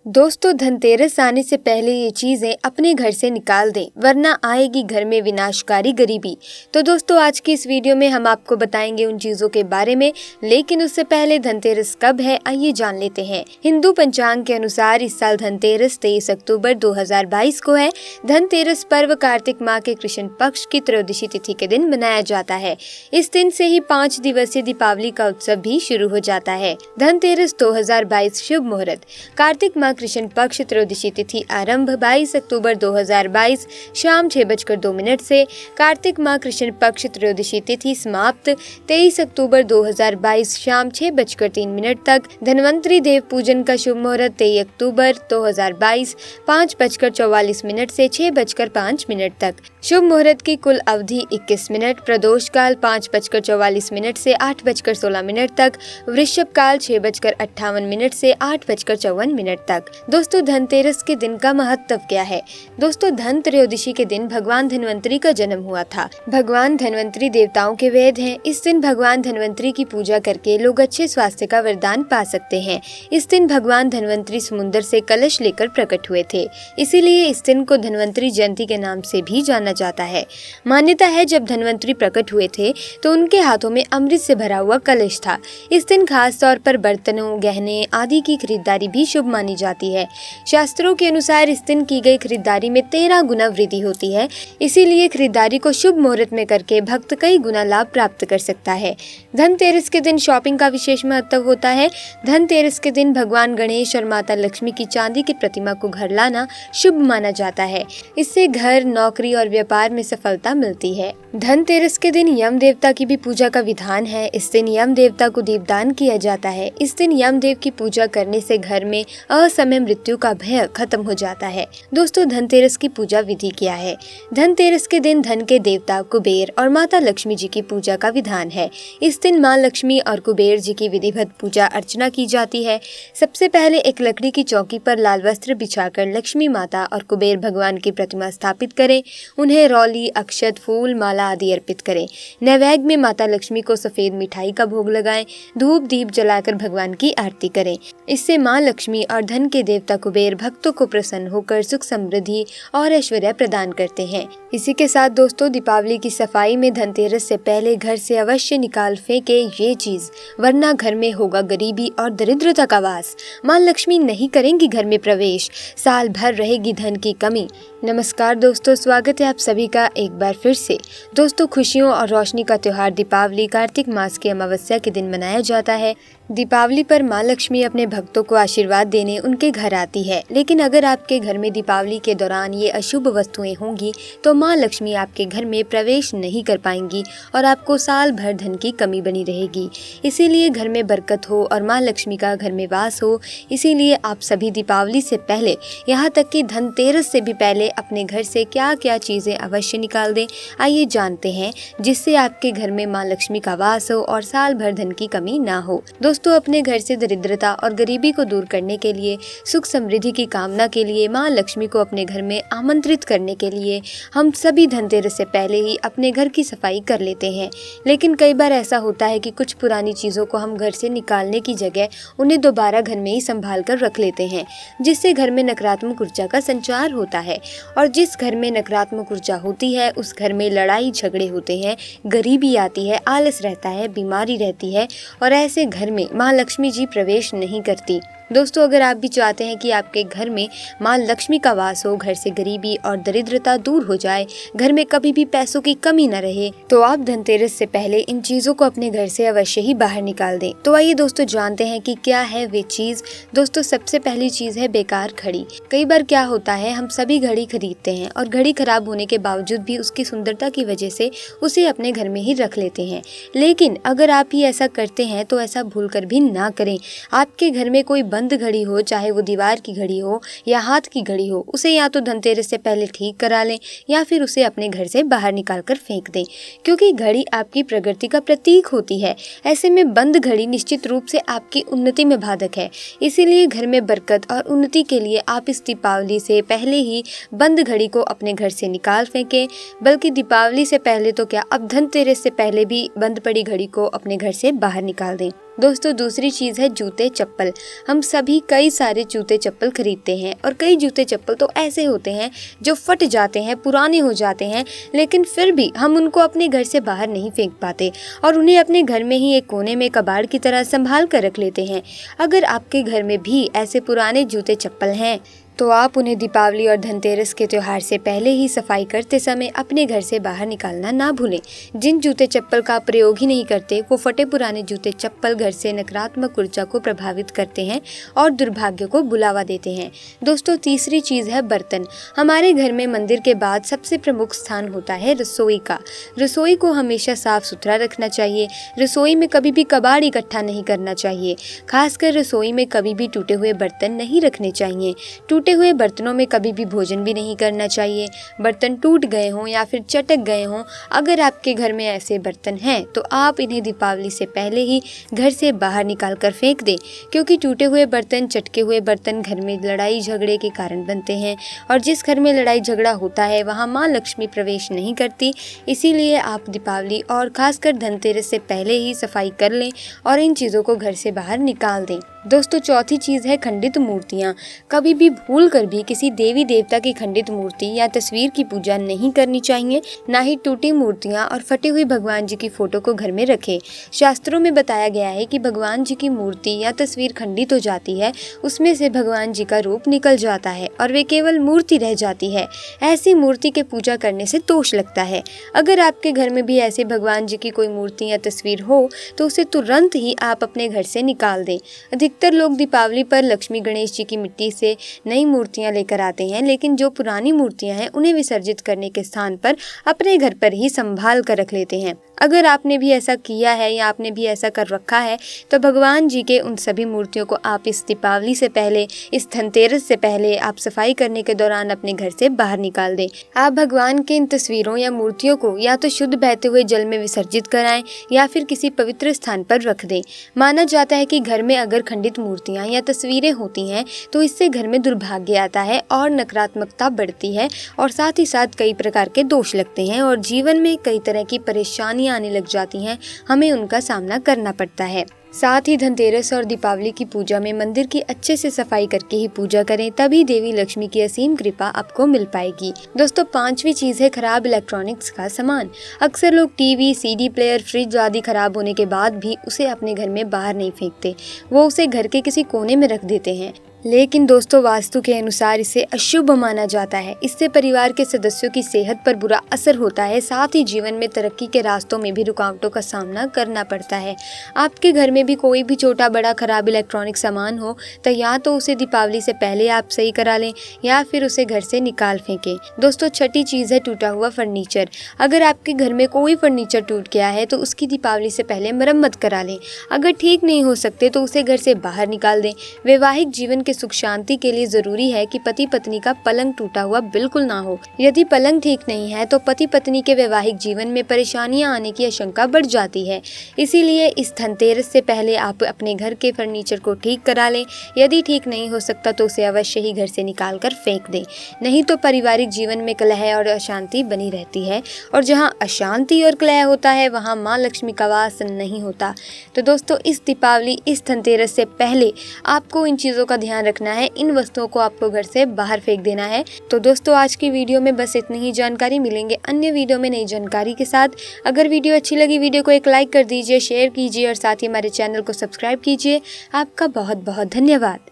दोस्तों, धनतेरस आने से पहले ये चीजें अपने घर से निकाल दें, वरना आएगी घर में विनाशकारी गरीबी। तो दोस्तों, आज की इस वीडियो में हम आपको बताएंगे उन चीजों के बारे में, लेकिन उससे पहले धनतेरस कब है आइए जान लेते हैं। हिंदू पंचांग के अनुसार इस साल धनतेरस 23 अक्टूबर 2022 को है। धनतेरस पर्व कार्तिक माह के कृष्ण पक्ष की त्रयोदशी तिथि के दिन मनाया जाता है। इस दिन से ही 5 दिवसीय दीपावली का उत्सव भी शुरू हो जाता है। धनतेरस 2022 शुभ मुहूर्त। कार्तिक माह कृष्ण पक्ष त्रयोदशी तिथि आरंभ 22 अक्टूबर 2022 शाम 6:02 से। कार्तिक माह कृष्ण पक्ष त्रयोदशी तिथि समाप्त 23 अक्टूबर 2022 शाम 6:03 तक। धन्वंतरी देव पूजन का शुभ मुहूर्त 23 अक्टूबर 2022 5:44 से 6:05 तक। शुभ मुहूर्त की कुल अवधि 21 मिनट। प्रदोष काल 5:44 से 8:16 तक। वृषभ काल 6:58 से 8:54 तक। दोस्तों, धनतेरस के दिन का महत्व क्या है? दोस्तों, धन त्रयोदशी के दिन भगवान धन्वंतरी का जन्म हुआ था। भगवान धन्वंतरी देवताओं के वेद हैं। इस दिन भगवान धन्वंतरी की पूजा करके लोग अच्छे स्वास्थ्य का वरदान पा सकते हैं। इस दिन भगवान धन्वंतरी समुद्र से कलश लेकर प्रकट हुए थे, इसीलिए इस दिन को धन्वंतरी जयंती के नाम से भी जाना जाता है। मान्यता है, जब धन्वंतरी प्रकट हुए थे तो उनके हाथों में अमृत से भरा हुआ कलश था। इस दिन खास तौर पर बर्तनों, गहने आदि की खरीदारी भी शुभ मानी जाती है। शास्त्रों के अनुसार इस दिन की गई खरीदारी में 13 गुना वृद्धि होती है, इसीलिए खरीदारी को शुभ मुहूर्त में करके भक्त कई गुना लाभ प्राप्त कर सकता है। धनतेरस के दिन शॉपिंग का विशेष महत्व होता है। धनतेरस के दिन भगवान गणेश और माता लक्ष्मी की चांदी की प्रतिमा को घर लाना शुभ माना जाता है। इससे घर, नौकरी और व्यापार में सफलता मिलती है। धनतेरस के दिन यम देवता की भी पूजा का विधान है। इस दिन यम देवता को दीपदान किया जाता है। इस दिन यम देव की पूजा करने से घर में असमय मृत्यु का भय खत्म हो जाता है। दोस्तों, धनतेरस की पूजा विधि क्या है? धनतेरस के दिन धन के देवता कुबेर और माता लक्ष्मी जी की पूजा का विधान है। इस दिन माँ लक्ष्मी और कुबेर जी की विधिवत पूजा अर्चना की जाती है। सबसे पहले एक लकड़ी की चौकी पर लाल वस्त्र बिछाकर लक्ष्मी माता और कुबेर भगवान की प्रतिमा स्थापित करें। उन्हें रौली, अक्षत, फूल, माला आदि अर्पित करें। नैवेद्य में माता लक्ष्मी को सफेद मिठाई का भोग लगाएं। धूप दीप जलाकर भगवान की आरती करें। इससे माँ लक्ष्मी और धन के देवता कुबेर भक्तों को प्रसन्न होकर सुख, समृद्धि और ऐश्वर्य प्रदान करते हैं। इसी के साथ दोस्तों, दीपावली की सफाई में धनतेरस से पहले घर से अवश्य निकाल फेंके ये चीज, वरना घर में होगा गरीबी और दरिद्रता का वास। माँ लक्ष्मी नहीं करेंगी घर में प्रवेश, साल भर रहेगी धन की कमी। नमस्कार दोस्तों, स्वागत है आप सभी का एक बार फिर से। दोस्तों, खुशियों और रोशनी का त्योहार दीपावली कार्तिक मास की अमावस्या के दिन मनाया जाता है। दीपावली पर माँ लक्ष्मी अपने भक्तों को आशीर्वाद देने उनके घर आती है। लेकिन अगर आपके घर में दीपावली के दौरान ये अशुभ वस्तुएं होंगी तो माँ लक्ष्मी आपके घर में प्रवेश नहीं कर पाएंगी और आपको साल भर धन की कमी बनी रहेगी। इसीलिए घर में बरकत हो और माँ लक्ष्मी का घर में वास हो, इसीलिए आप सभी दीपावली से पहले, यहाँ तक कि धनतेरस से भी पहले अपने घर से क्या क्या चीजें अवश्य निकाल दें। आइए जानते हैं, जिससे आपके घर में माँ लक्ष्मी का वास हो और साल भर धन की कमी ना हो। दोस्तों, अपने घर से दरिद्रता और गरीबी को दूर करने के लिए, सुख समृद्धि की कामना के लिए, माँ लक्ष्मी को अपने घर में आमंत्रित करने के लिए हम सभी धनतेरस से पहले ही अपने घर की सफाई कर लेते हैं। लेकिन कई बार ऐसा होता है कि कुछ पुरानी चीज़ों को हम घर से निकालने की जगह उन्हें दोबारा घर में ही संभाल कर रख लेते हैं, जिससे घर में नकारात्मक ऊर्जा का संचार होता है। और जिस घर में नकारात्मक ऊर्जा होती है उस घर में लड़ाई झगड़े होते हैं, गरीबी आती है, आलस रहता है, बीमारी रहती है और ऐसे घर में माँ लक्ष्मी जी प्रवेश नहीं करती। दोस्तों, अगर आप भी चाहते हैं कि आपके घर में माँ लक्ष्मी का वास हो, घर से गरीबी और दरिद्रता दूर हो जाए, घर में कभी भी पैसों की कमी न रहे, तो आप धनतेरस से पहले इन चीजों को अपने घर से अवश्य ही बाहर निकाल दें। तो आइए दोस्तों, जानते हैं कि क्या है वे चीज। दोस्तों, सबसे पहली चीज है बेकार घड़ी। कई बार क्या होता है, हम सभी घड़ी खरीदते हैं और घड़ी खराब होने के बावजूद भी उसकी सुंदरता की वजह से उसे अपने घर में ही रख लेते हैं। लेकिन अगर आप ही ऐसा करते हैं तो ऐसा भूल कर भी ना करें। आपके घर में कोई बंद घड़ी हो, चाहे वो दीवार की घड़ी हो या हाथ की घड़ी हो, उसे या तो धनतेरस से पहले ठीक करा लें या फिर उसे अपने घर से बाहर निकाल कर फेंक दें, क्योंकि घड़ी आपकी प्रगति का प्रतीक होती है। ऐसे में बंद घड़ी निश्चित रूप से आपकी उन्नति में बाधक है। इसीलिए घर में बरकत और उन्नति के लिए आप इस दीपावली से पहले ही बंद घड़ी को अपने घर से निकाल फेंकें। बल्कि दीपावली से पहले तो क्या, अब धनतेरस से पहले भी बंद पड़ी घड़ी को अपने घर से बाहर निकाल दें। दोस्तों दूसरी चीज़ है जूते चप्पल। हम सभी कई सारे जूते चप्पल खरीदते हैं और कई जूते चप्पल तो ऐसे होते हैं जो फट जाते हैं, पुराने हो जाते हैं, लेकिन फिर भी हम उनको अपने घर से बाहर नहीं फेंक पाते और उन्हें अपने घर में ही एक कोने में कबाड़ की तरह संभाल कर रख लेते हैं। अगर आपके घर में भी ऐसे पुराने जूते चप्पल हैं तो आप उन्हें दीपावली और धनतेरस के त्योहार से पहले ही सफाई करते समय अपने घर से बाहर निकालना ना भूलें। जिन जूते चप्पल का प्रयोग ही नहीं करते वो फटे पुराने जूते चप्पल घर से नकारात्मक ऊर्जा को प्रभावित करते हैं और दुर्भाग्य को बुलावा देते हैं। दोस्तों तीसरी चीज़ है बर्तन। हमारे घर में मंदिर के बाद सबसे प्रमुख स्थान होता है रसोई का। रसोई को हमेशा साफ सुथरा रखना चाहिए। रसोई में कभी भी कबाड़ इकट्ठा नहीं करना चाहिए। खासकर रसोई में कभी भी टूटे हुए बर्तन नहीं रखने चाहिए। टूटे हुए बर्तनों में कभी भी भोजन भी नहीं करना चाहिए। बर्तन टूट गए हों या फिर चटक गए हों, अगर आपके घर में ऐसे बर्तन हैं तो आप इन्हें दीपावली से पहले ही घर से बाहर निकाल कर फेंक दें, क्योंकि टूटे हुए बर्तन, चटके हुए बर्तन घर में लड़ाई झगड़े के कारण बनते हैं और जिस घर में लड़ाई झगड़ा होता है वहाँ माँ लक्ष्मी प्रवेश नहीं करती। इसीलिए आप दीपावली और खासकर धनतेरस से पहले ही सफाई कर लें और इन चीज़ों को घर से बाहर निकाल दें। दोस्तों चौथी चीज़ है खंडित मूर्तियाँ। कभी भी भूल कर भी किसी देवी देवता की खंडित मूर्ति या तस्वीर की पूजा नहीं करनी चाहिए। ना ही टूटी मूर्तियाँ और फटी हुई भगवान जी की फोटो को घर में रखें। शास्त्रों में बताया गया है कि भगवान जी की मूर्ति या तस्वीर खंडित हो जाती है, उसमें से भगवान जी का रूप निकल जाता है और वे केवल मूर्ति रह जाती है। ऐसी मूर्ति के पूजा करने से दोष लगता है। अगर आपके घर में भी ऐसे भगवान जी की कोई मूर्ति या तस्वीर हो तो उसे तुरंत ही आप अपने घर से निकाल दें। अधिकतर लोग दीपावली पर लक्ष्मी गणेश जी की मिट्टी से नई मूर्तियां लेकर आते हैं, लेकिन जो पुरानी मूर्तियां हैं उन्हें विसर्जित करने के स्थान पर अपने घर पर ही संभाल कर रख लेते हैं। अगर आपने भी ऐसा किया है या आपने भी ऐसा कर रखा है तो भगवान जी के उन सभी मूर्तियों को आप इस दीपावली से पहले, इस धनतेरस से पहले आप सफाई करने के दौरान अपने घर से बाहर निकाल दें। आप भगवान के इन तस्वीरों या मूर्तियों को या तो शुद्ध बहते हुए जल में विसर्जित कराएं या फिर किसी पवित्र स्थान पर रख दें। माना जाता है कि घर में अगर खंडित मूर्तियां या तस्वीरें होती हैं तो इससे घर में दुर्भाग्य आता है और नकारात्मकता बढ़ती है और साथ ही साथ कई प्रकार के दोष लगते हैं और जीवन में कई तरह की परेशानियां आने लग जाती हैं। हमें उनका सामना करना पड़ता है। साथ ही धनतेरस और दीपावली की पूजा में मंदिर की अच्छे से सफाई करके ही पूजा करें, तभी देवी लक्ष्मी की असीम कृपा आपको मिल पाएगी। दोस्तों पांचवी चीज है खराब इलेक्ट्रॉनिक्स का सामान। अक्सर लोग टीवी, सीडी प्लेयर, फ्रिज आदि खराब होने के बाद भी उसे अपने घर में बाहर नहीं फेंकते, वो उसे घर के किसी कोने में रख देते हैं। लेकिन दोस्तों वास्तु के अनुसार इसे अशुभ माना जाता है। इससे परिवार के सदस्यों की सेहत पर बुरा असर होता है, साथ ही जीवन में तरक्की के रास्तों में भी रुकावटों का सामना करना पड़ता है। आपके घर में भी कोई भी छोटा बड़ा खराब इलेक्ट्रॉनिक सामान हो तो या तो उसे दीपावली से पहले आप सही करा लें या फिर उसे घर से निकाल फेंकें। दोस्तों छठी चीज़ है टूटा हुआ फर्नीचर। अगर आपके घर में कोई फर्नीचर टूट गया है तो उसकी दीपावली से पहले मरम्मत करा लें। अगर ठीक नहीं हो सकते तो उसे घर से बाहर निकाल दें। वैवाहिक जीवन के सुख शांति के लिए जरूरी है कि पति पत्नी का पलंग टूटा हुआ बिल्कुल ना हो। यदि पलंग ठीक नहीं है तो पति पत्नी के वैवाहिक जीवन में परेशानियां आने की आशंका बढ़ जाती है। इसीलिए इस धनतेरस से पहले आप अपने घर के फर्नीचर को ठीक करा लें। यदि ठीक नहीं हो सकता तो उसे अवश्य ही घर से निकाल कर फेंक दें, नहीं तो पारिवारिक जीवन में कलह और अशांति बनी रहती है और जहाँ अशांति और कलह होता है वहाँ माँ लक्ष्मी का वास नहीं होता। तो दोस्तों इस दीपावली, इस धनतेरस से पहले आपको इन चीज़ों का ध्यान रखना है। इन वस्तुओं को आपको घर से बाहर फेंक देना है। तो दोस्तों आज की वीडियो में बस इतनी ही जानकारी। मिलेंगे अन्य वीडियो में नई जानकारी के साथ। अगर वीडियो अच्छी लगी वीडियो को एक लाइक कर दीजिए, शेयर कीजिए और साथ ही हमारे चैनल को सब्सक्राइब कीजिए। आपका बहुत बहुत धन्यवाद।